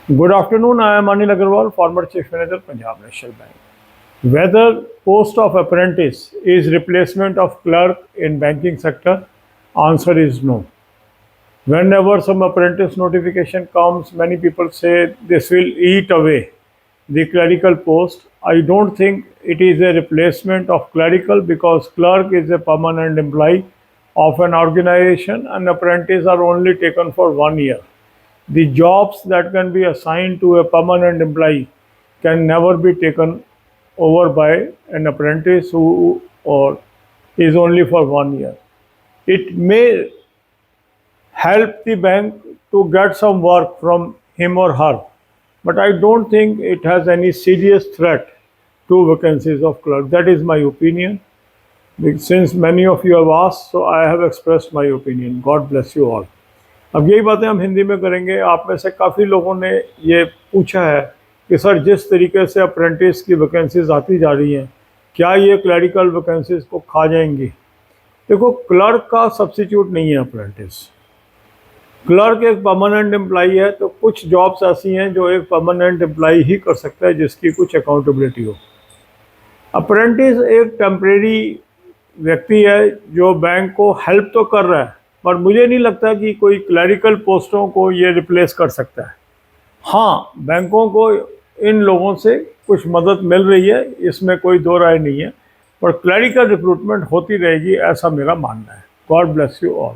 Good afternoon. I am Anil Agarwal, former Chief Manager, Punjab National Bank. Whether post of apprentice is replacement of clerk in banking sector, answer is no. Whenever some apprentice notification comes, many people say this will eat away the clerical post. I don't think it is a replacement of clerical because clerk is a permanent employee of an organization and apprentice are only taken for 1 year. The jobs that can be assigned to a permanent employee can never be taken over by an apprentice who or is only for 1 year. It may help the bank to get some work from him or her, but I don't think it has any serious threat to vacancies of clerk. That is my opinion. Since many of you have asked, so I have expressed my opinion. God bless you all. अब यही बातें हम हिंदी में करेंगे। आप में से काफ़ी लोगों ने ये पूछा है कि सर जिस तरीके से अप्रेंटिस की वैकेंसीज आती जा रही हैं, क्या ये क्लरिकल वैकेंसीज को खा जाएंगी? देखो, क्लर्क का सब्स्टिट्यूट नहीं है अप्रेंटिस। क्लर्क एक परमानेंट एम्प्लॉई है, तो कुछ जॉब्स ऐसी हैं जो एक परमानेंट एम्प्लॉई ही कर सकता है जिसकी कुछ अकाउंटेबिलिटी हो। अप्रेंटिस एक टेम्परेरी व्यक्ति है जो बैंक को हेल्प तो कर रहा है, पर मुझे नहीं लगता कि कोई क्लरिकल पोस्टों को ये रिप्लेस कर सकता है। हाँ, बैंकों को इन लोगों से कुछ मदद मिल रही है, इसमें कोई दो राय नहीं है, पर क्लरिकल रिक्रूटमेंट होती रहेगी, ऐसा मेरा मानना है। God bless you all.